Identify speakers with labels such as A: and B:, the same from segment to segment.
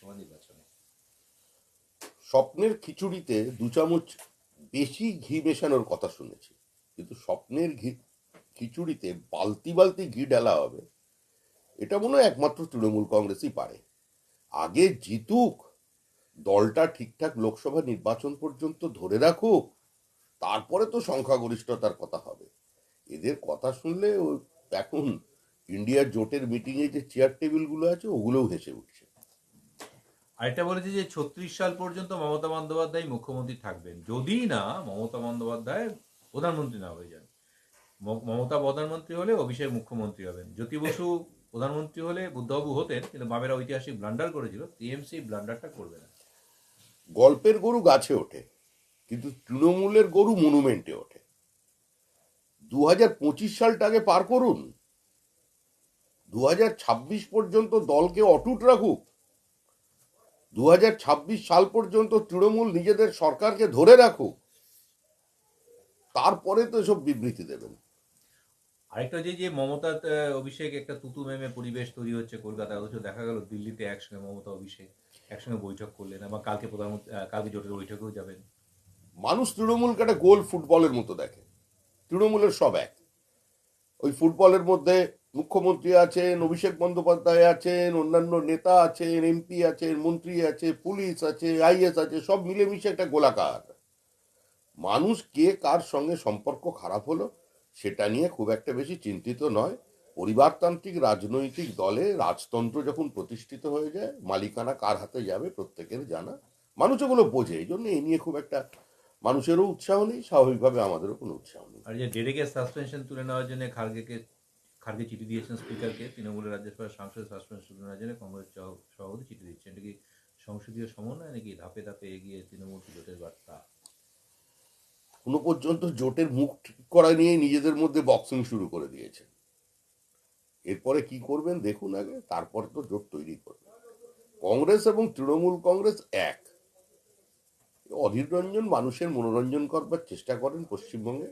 A: লোকসভা নির্বাচনে?
B: স্বপ্নের খিচুড়িতে 2 চামচ বেশি ঘি মেশানোর কথা শুনেছি, কিন্তু স্বপ্নের খিচুড়িতে বালতি বালতি ঘি ঢালা হবে, এটা মনে হয় একমাত্র তৃণমূল কংগ্রেসই পারে। আগে জিতুক, দলটা ঠিকঠাক লোকসভা নির্বাচন পর্যন্ত ধরে রাখুক, তারপরে তো সংখ্যাগরিষ্ঠতার কথা হবে। এদের কথা শুনলে এখন ইন্ডিয়ার জোটের মিটিংয়ে যে চেয়ার টেবিলগুলো আছে ওগুলোও হেসে উঠছে।
A: আরেকটা বলেছে যে 36 সাল পর্যন্ত মমতা বন্দ্যোপাধ্যায় মুখ্যমন্ত্রী থাকবেন, যদি না মমতা বন্দ্যোপাধ্যায় প্রধানমন্ত্রী না হয়ে যান। মমতা প্রধানমন্ত্রী হলে অভিষেক মুখ্যমন্ত্রী হবেন। জ্যোতি বসু প্রধানমন্ত্রী হলে বুদ্ধবাবু হতেন, কিন্তু বামেরা ঐতিহাসিক ব্লান্ডার করেছিল, টিএমসি ব্লান্ডারটা করবে না।
B: গল্পের গরু গাছে ওঠে, কিন্তু তৃণমূলের গরু মনুমেন্টে ওঠে। 2025 সালটাকে পার করুন, 2026 পর্যন্ত দলকে অটুট রাখুক, 2026 সাল পর্যন্ত তৃণমূল নিজেদের সরকারকে ধরে রাখুক, তারপরে তো এসব বিবৃতি দেবেন।
A: আরেকটা যে যে মমতা অভিষেক একটা তুতু মেমে পরিবেশ তৈরি হচ্ছে কলকাতায়, অথচ দেখা গেল দিল্লিতে একসঙ্গে মমতা অভিষেক একসঙ্গে বৈঠক করলেন, আবার কালকে প্রধানমন্ত্রী কালকে জোটের বৈঠকেও যাবেন।
B: মানুষ তৃণমূলকে একটা গোল ফুটবলের মতো দেখে। তৃণমূলের সব এক। ওই ফুটবলের মধ্যে মুখ্যমন্ত্রী আছেন, অভিষেক বন্দ্যোপাধ্যায় আছেন, অন্যান্য নেতা আছেন, এমপি আছেন, মন্ত্রী আছে, পুলিশ আছে, আইএস আছে, সব মিলেমিশে একটা গোলাকার। মানুষ কে কার সঙ্গে সম্পর্ক খারাপ হলো সেটা নিয়ে খুব একটা বেশি চিন্তিত নয়। পরিবারতান্ত্রিক রাজনৈতিক দলে রাজতন্ত্র যখন প্রতিষ্ঠিত হয়ে যায়, মালিকানা কার হাতে যাবে প্রত্যেকের জানা। মানুষ এগুলো বোঝে, এই জন্য এই নিয়ে খুব একটা মানুষেরও উৎসাহ নেই, স্বাভাবিকভাবে আমাদেরও কোনো উৎসাহ নেই।
A: আর যে ডেরেকের সাসপেনশন তুলে নেওয়ার জন্য খার্গে চিঠি দিয়েছেন স্পিকারকে, তৃণমূলের রাজ্যসভার সাংসদ সাসপেনশন তুলে নেওয়ার জন্য কংগ্রেস সভাপতি চিঠি দিচ্ছেন। এটা কি সংসদীয় সমন্বয় নাকি ধাপে ধাপে এগিয়ে তৃণমূল জোটের বার্তা?
B: কোনো পর্যন্ত জোটের মুখ ঠিক করা নিয়ে নিজেদের মধ্যে বক্সিং শুরু করে দিয়েছে। এরপরে কি করবেন দেখুন আগে, তারপর তো জোট তৈরি করবেন। কংগ্রেস এবং তৃণমূল কংগ্রেস এক। অধীর রঞ্জন মানুষের মনোরঞ্জন করবার চেষ্টা করেন পশ্চিমবঙ্গে।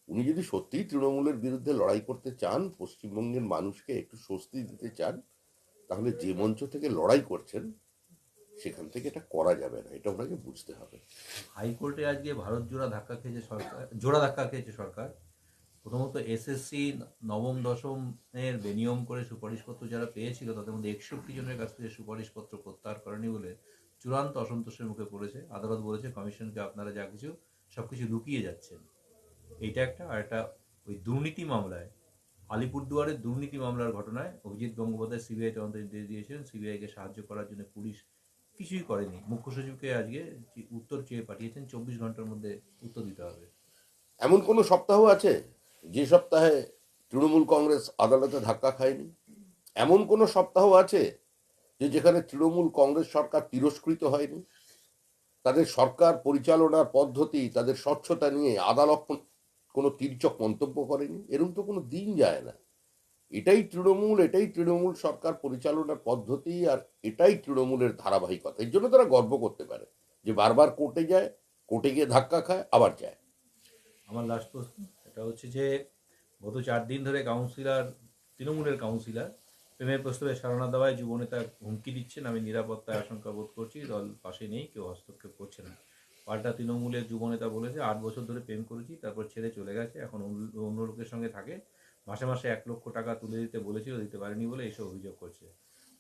B: উনি যদি সত্যিই তৃণমূলের বিরুদ্ধে লড়াই করতে চান, পশ্চিমবঙ্গের মানুষকে একটু স্বস্তি দিতে চান, তাহলে যে মঞ্চ থেকে লড়াই করছেন সেখান থেকে এটা করা যাবে না, এটা ওনাকে বুঝতে হবে।
A: হাইকোর্টে আজকে ভারত জোড়া ধাক্কা খেয়েছে সরকার। প্রথমত এসএসসি নবম দশমের বেনিয়ম করে সুপারিশপত্র যারা পেয়েছিল তাদের মধ্যে 61 জনের কাছ থেকে সুপারিশপত্র প্রত্যাহার করেনি বলে চূড়ান্ত অসন্তোষের মুখে পড়েছে। আদালত বলেছে কমিশনকে আপনারা যা কিছু সবকিছু লুকিয়ে যাচ্ছেন। এইটা একটা। আর একটা, ওই দুর্নীতি মামলায়, আলিপুরদুয়ারের দুর্নীতি মামলার ঘটনায় অভিজিৎ গঙ্গোপাধ্যায় সিবিআই তদন্তের নির্দেশ দিয়েছিলেন। সিবিআইকে সাহায্য করার জন্য পুলিশ কিছুই করেনি। মুখ্য সচিবকে আজকে উত্তর চেয়ে পাঠিয়েছেন, 24 ঘন্টার মধ্যে উত্তর দিতে হবে।
B: এমন কোনো সপ্তাহ আছে যে সপ্তাহে তৃণমূল কংগ্রেস আদালতে ধাক্কা খায়নি? এমন কোনো সপ্তাহ আছে যে যেখানে তৃণমূল কংগ্রেস সরকার তিরস্কৃত হয়নি? তাদের সরকার পরিচালনার পদ্ধতি, তাদের স্বচ্ছতা নিয়ে আদালত কোনো তির্যক মন্তব্য করেনি? এরকম তো কোনো দিন যায় না। এটাই তৃণমূল, এটাই তৃণমূল সরকার পরিচালনার পদ্ধতি, আর এটাই তৃণমূলের ধারাবাহিকতা। এর জন্য তারা গর্ব করতে পারে যে বারবার কোর্টে যায়, কোর্টে গিয়ে ধাক্কা খায়, আবার যায়।
A: আমার লাস্ট প্রশ্ন এটা হচ্ছে যে গত 4 দিন ধরে তৃণমূলের কাউন্সিলর প্রেমের প্রস্তাবে সাড়া দেওয়ায় যুবনেতা হুমকি দিচ্ছেন, আমি নিরাপত্তায় আশঙ্কা বোধ করছি, দল পাশে নেই, কেউ হস্তক্ষেপ করছে না। পাল্টা তৃণমূলের যুবনেতা বলেছে 8 বছর ধরে প্রেম করেছি, তারপর ছেড়ে চলে গেছে, এখন অন্য লোকের সঙ্গে থাকে, মাসে মাসে 1 লক্ষ টাকা তুলে দিতে বলেছিল, দিতে পারেনি বলে এইসব অভিযোগ করছে।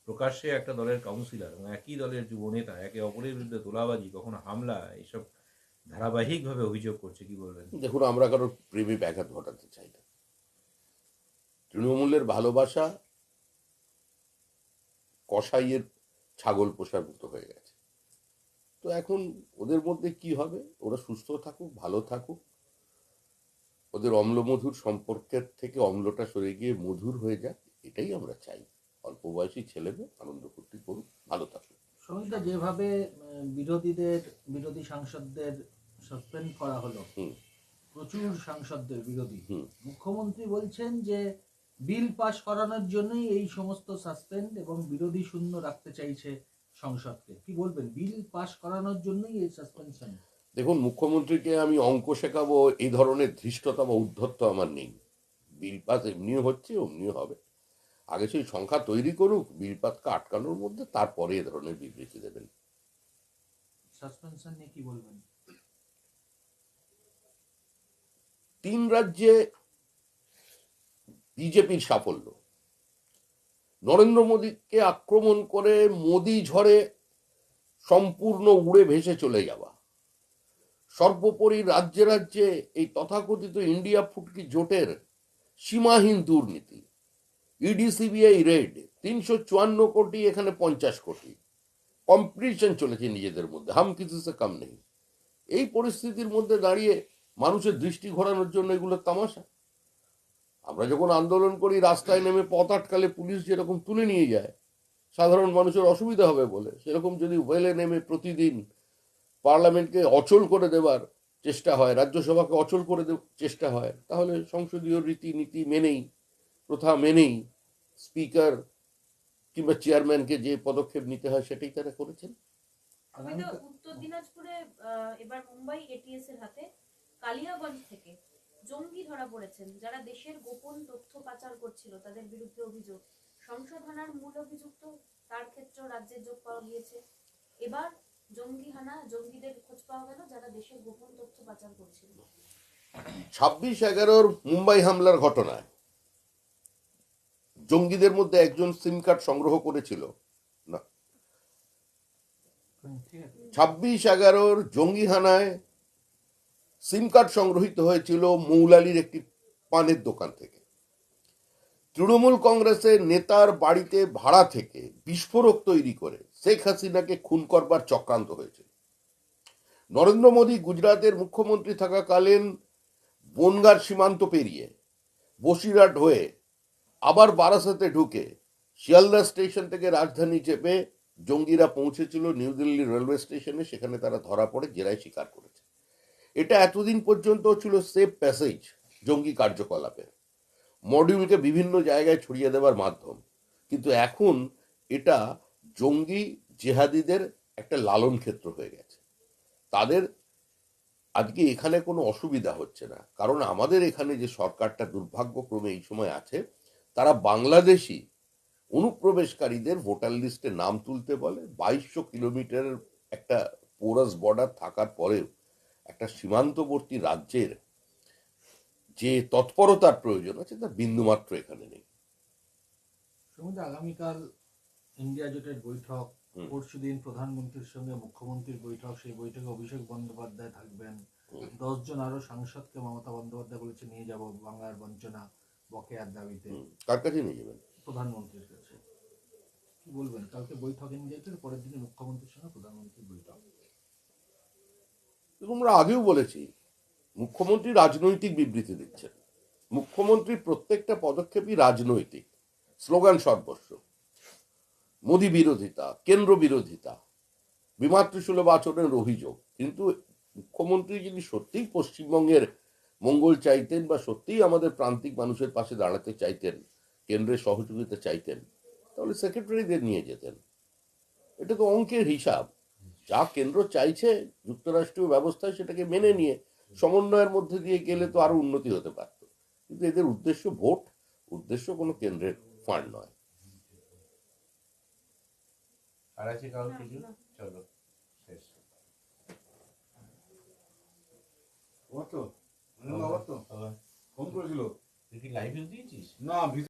A: প্রকাশ্যে একটা দলের কাউন্সিলর এবং একই দলের যুবনেতা একে অপরের বিরুদ্ধে তোলাবাজি, কখনো হামলা, এইসব ধারাবাহিকভাবে অভিযোগ করছে, কি বলবেন?
B: দেখুন, আমরা কারোর প্রেমে ব্যাঘাত ঘটাতে চাই না। তৃণমূলের ভালোবাসা কসাইয়ের ছাগল পোষার মতো হয়ে গেছে। তো এখন ওদের মধ্যে কি হবে, ওরা সুস্থ থাকুক, ভালো থাকুক, ওদের অম্লমধুর সম্পর্কের থেকে অম্লটা সরে গিয়ে মধুর হয়ে যাক, এটাই আমরা চাই। অল্প বয়সী ছেলেমেয়ে আনন্দ ফুর্তি করুক, ভালো থাকুক।
C: সঙ্গীতা, যেভাবে বিরোধী সাংসদদের সাসপেন্ড করা হলো,
B: হুম
C: প্রচুর সাংসদদের বিরোধী,
B: হুম
C: মুখ্যমন্ত্রী বলছেন যে বিল পাশ করানোর জন্যই এই সমস্ত সাসপেন্ড এবং বিরোধী শূন্য রাখতে চাইছে সংসদকে। কি বলবেন, বিল পাশ করানোর জন্যই এই সাসপেনশন?
B: দেখুন, মুখ্যমন্ত্রীকে আমি অঙ্ক শেখাবো এই ধরনের ধৃষ্টতা বা উদ্ধত্ত আমার নেই। বিল পাস এমনিও হচ্ছে, অমনিও হবে। আগে সেই সংখ্যা তৈরি করুক বিলপাতকে আটকানোর মধ্যে, তারপরে এ ধরনের বিবৃতি দেবেন।
C: সাসপেনশন নিয়ে কি বলবেন?
B: 3 রাজ্যে বিজেপির সাফল্য, নরেন্দ্র মোদীকে আক্রমণ করে মোদী ঝড়ে সম্পূর্ণ উড়ে ভেসে চলে যাওয়া, সর্বোপরি রাজ্যে রাজ্যে এই তথাকথিত ইন্ডিয়া ফুটকি জোটের সীমাহীন দুর্নীতি, ইডি সিবিআই রেড, 354 কোটি, এখানে 50 কোটি, কম্পিটিশন চলেছে নিজেদের মধ্যে, হাম কিছু সে কম নেই। এই পরিস্থিতির মধ্যে দাঁড়িয়ে মানুষের দৃষ্টি ঘোরানোর জন্য এগুলো তামাশা। আমরা যখন আন্দোলন করি, রাস্তায় নেমে পথ আটকালে পুলিশ যেরকম তুলে নিয়ে যায় সাধারণ মানুষের অসুবিধা হবে বলে, সেরকম যদি ওয়েলে নেমে প্রতিদিন পার্লামেন্টকে অচল করে দেওয়ার চেষ্টা হয়, রাজ্যসভাকে অচল করে চেষ্টা হয়, তাহলে সংসদীয় রীতিনীতি মেনেই, প্রথা মেনেই স্পিকার কিংবা চেয়ারম্যানকে যে পদক্ষেপ নিতে হয় সেটাই তারা করেছেন।
D: উত্তর দিনাজপুরে এবার মুম্বাই এটিএস এর হাতে কালিয়াগঞ্জ থেকে জঙ্গি ধরা পড়েছেন, যারা দেশের গোপন তথ্য পাচার করছিল। তাদের বিরুদ্ধে অভিযোগ, সংশোধনার মূল অভিযুক্ত তার ক্ষেত্রেও রাজ্যের যোগ পাওয়া গিয়েছে। এবার জঙ্গিদের খোঁজ পাওয়া গেল যারা দেশের গোপন তথ্য পাচার করছিল।
B: 26/11 মুম্বাই হামলার ঘটনায় জঙ্গিদের মধ্যে একজন সিম কার্ড সংগ্রহ করেছিল না, 26/11 জঙ্গি হানায় সিম কার্ড সংগ্রহিত হয়েছিল মৌলালির একটি পানের দোকান থেকে। তৃণমূল কংগ্রেসের নেতার বাড়িতে ভাড়া থেকে বিস্ফোরক তৈরি করে শেখ হাসিনাকে খুন করবার চক্রান্ত হয়েছিল। নরেন্দ্র মোদী গুজরাটের মুখ্যমন্ত্রী থাকাকালীন বনগার সীমান্ত পেরিয়ে বসিরহাট হয়ে আবার বারাসাতে ঢুকে শিয়ালদা স্টেশন থেকে রাজধানী চেপে জঙ্গিরা পৌঁছেছিল নিউ দিল্লি রেলওয়ে স্টেশনে। সেখানে তারা ধরা পড়ে জেরায় স্বীকার করেছে। এটা এতদিন পর্যন্ত ছিল সেফ প্যাসেজ জঙ্গি কার্যকলাপের, মডিউলকে বিভিন্ন জায়গায় ছড়িয়ে দেওয়ার মাধ্যম, কিন্তু এখন এটা জঙ্গি জেহাদিদের একটা লালন ক্ষেত্র হয়ে গেছে। তাদের আজকে এখানে কোনো অসুবিধা হচ্ছে না, কারণ আমাদের এখানে যে সরকারটা দুর্ভাগ্যক্রমে এই সময় আছে, তারা বাংলাদেশি অনুপ্রবেশকারীদের ভোটার লিস্টে নাম তুলতে বলে। 2200 কিলোমিটারের একটা পোরাস বর্ডার থাকার পরেও একটা সীমান্তবর্তী রাজ্যের যে তৎপরতার প্রয়োজন আছে তা বিন্দুমাত্র এখানে নেই।
C: আগামীকাল ইন্ডিয়া জোটের বৈঠক, পরশুদিন প্রধানমন্ত্রীর সঙ্গে মুখ্যমন্ত্রীর বৈঠক, সেই বৈঠকে অভিষেক বন্দ্যোপাধ্যায় থাকবেন। 10 জন আরো সাংসদকে মমতা বন্দ্যোপাধ্যায় বলেছে নিয়ে যাব বাংলার বঞ্চনা বকেয়ার দাবিতে।
B: কার কাছে নিয়ে যাবেন?
C: প্রধানমন্ত্রীর কাছে। কি বলবেন? কালকে বৈঠক ইন্ডিয়া জোটের, পরের দিনে মুখ্যমন্ত্রীর সঙ্গে প্রধানমন্ত্রীর বৈঠক।
B: আমরা আগেও বলেছি, মুখ্যমন্ত্রী রাজনৈতিক বিবৃতি দিচ্ছেন। মুখ্যমন্ত্রীর প্রত্যেকটা পদক্ষেপই রাজনৈতিক, স্লোগান সর্বস্ব, মোদী বিরোধিতা, কেন্দ্র বিরোধিতা, বিমাতৃসুলভ আচরণের অভিযোগ। কিন্তু মুখ্যমন্ত্রী যদি সত্যিই পশ্চিমবঙ্গের মঙ্গল চাইতেন বা সত্যিই আমাদের প্রান্তিক মানুষের পাশে দাঁড়াতে চাইতেন, কেন্দ্রের সহযোগিতা চাইতেন, তাহলে সেক্রেটারিদের নিয়ে যেতেন। এটা তো অঙ্কের হিসাব। যা কেন্দ্র চাইছে যুক্তরাষ্ট্রীয় ব্যবস্থায় সেটাকে মেনে নিয়ে সমন্বয়ের মধ্যে দিয়ে গেলে তো আরো উন্নতি হতে পারত। কিন্তু এদের উদ্দেশ্য ভোট, উদ্দেশ্য কোনো কেন্দ্রের ফান্ড নয়।
A: আর আছে কারো কিছু? চলো শেষ।
E: ফোন করেছিল?
A: তুই কি লাইভে দিয়েছিস?
E: না।